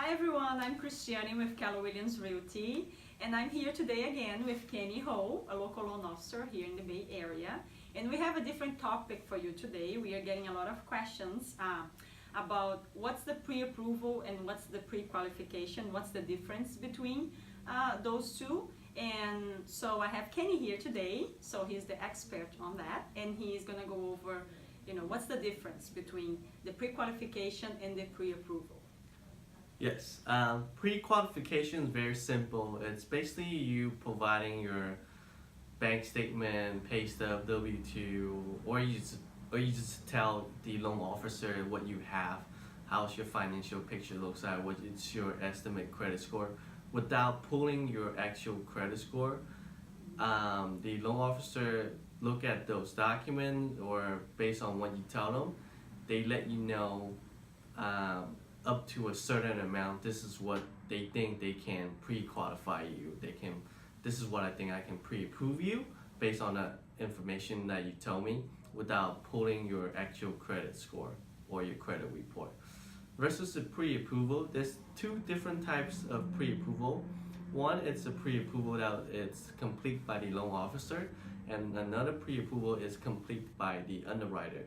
Hi everyone, I'm Christiane with Keller Williams Realty, and I'm here today again with Kenny Ho, a local loan officer here in the Bay Area. And we have a different topic for you today. We are getting a lot of questions about what's the pre-approval and what's the pre-qualification, what's the difference between those two. And so I have Kenny here today, so he's the expert on that, and he's gonna go over, what's the difference between the pre-qualification and the pre-approval. Yes, pre-qualification is very simple. It's basically you providing your bank statement, pay stub, W-2, or you just tell the loan officer what you have, how's your financial picture looks like, what is your estimate credit score, without pulling your actual credit score. The loan officer look at those documents, or based on what you tell them, they let you know. Up to a certain amount, this is what they think they can pre-qualify you. This is what I think I can pre-approve you based on the information that you tell me without pulling your actual credit score or your credit report. Versus the pre-approval, there's two different types of pre-approval. One, it's a pre-approval that it's complete by the loan officer, and another pre-approval is complete by the underwriter.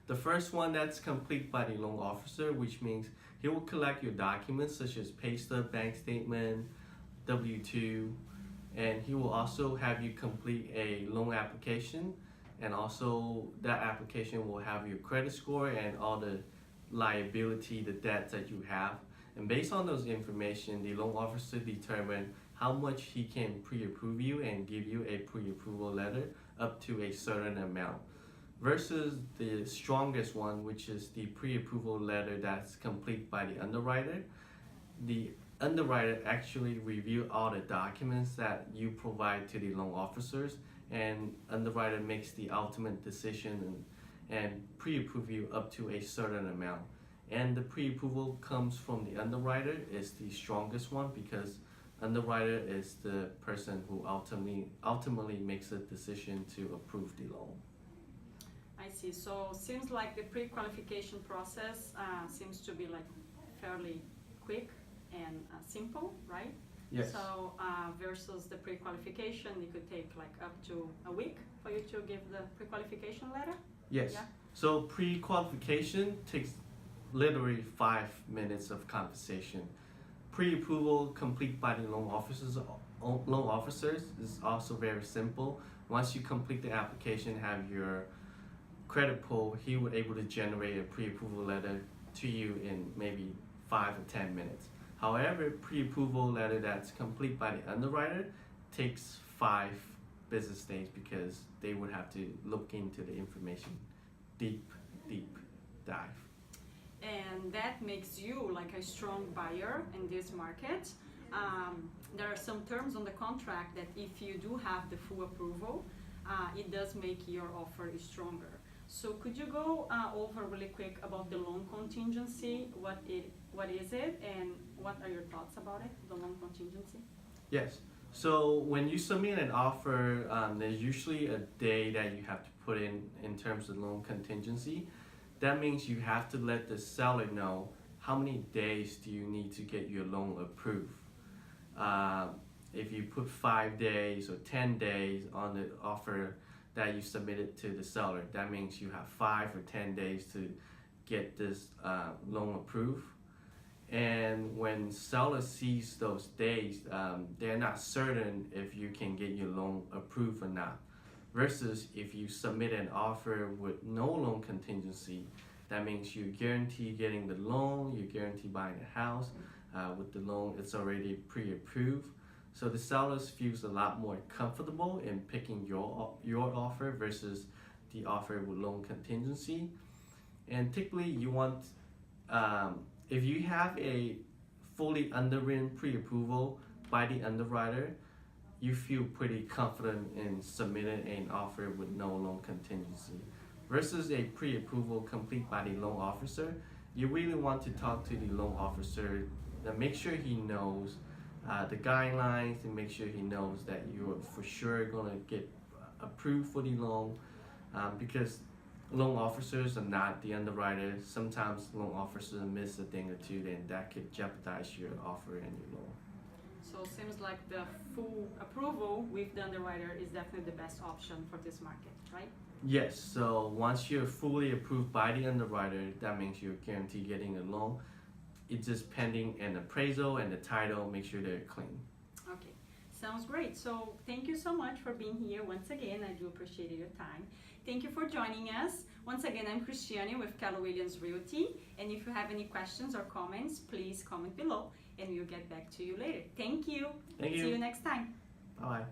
The first one, that's complete by the loan officer, which means he will collect your documents such as pay stub, bank statement, W-2, and he will also have you complete a loan application, and also that application will have your credit score and all the liability, the debts that you have. And based on those information, the loan officer determine how much he can pre-approve you and give you a pre-approval letter up to a certain amount. Versus the strongest one, which is the pre-approval letter that's complete by the underwriter. The underwriter actually review all the documents that you provide to the loan officers, and underwriter makes the ultimate decision and pre-approve you up to a certain amount. And the pre-approval comes from the underwriter is the strongest one, because underwriter is the person who ultimately makes a decision to approve the loan. I see. So seems like the pre-qualification process seems to be like fairly quick and simple, right? Yes. So versus the pre-qualification, it could take like up to a week for you to give the pre-qualification letter? Yes. Yeah. So pre-qualification takes literally 5 minutes of conversation. Pre-approval complete by the loan officers is also very simple. Once you complete the application, have your credit pull, he would able to generate a pre-approval letter to you in maybe 5 or 10 minutes. However, pre-approval letter that's complete by the underwriter takes 5 business days, because they would have to look into the information, deep dive. And that makes you like a strong buyer in this market. There are some terms on the contract that if you do have the full approval, it does make your offer stronger. So could you go over really quick about the loan contingency? What is it, and what are your thoughts about it, the loan contingency? Yes. So when you submit an offer, there's usually a day that you have to put in terms of loan contingency. That means you have to let the seller know how many days do you need to get your loan approved. If you put 5 days or 10 days on the offer that you submitted to the seller, that means you have 5 or 10 days to get this loan approved. And when seller sees those days, they're not certain if you can get your loan approved or not. Versus if you submit an offer with no loan contingency, that means you guarantee getting the loan, you guarantee buying a house. With the loan, it's already pre-approved. So the sellers feels a lot more comfortable in picking your offer versus the offer with loan contingency. And typically you want, if you have a fully underwritten pre-approval by the underwriter, you feel pretty confident in submitting an offer with no loan contingency. Versus a pre-approval complete by the loan officer, you really want to talk to the loan officer and make sure he knows the guidelines, and make sure he knows that you're for sure going to get approved for the loan, because loan officers are not the underwriters. Sometimes loan officers miss a thing or two, then that could jeopardize your offer and your loan. So it seems like the full approval with the underwriter is definitely the best option for this market, right? Yes, so once you're fully approved by the underwriter, that means you're guaranteed getting a loan. It's just pending an appraisal and the title, make sure they're clean. Okay, sounds great. So thank you so much for being here once again. I do appreciate your time. Thank you for joining us. Once again, I'm Christiane with Keller Williams Realty. And if you have any questions or comments, please comment below and we'll get back to you later. Thank you. Thank you. See you next time. Bye-bye.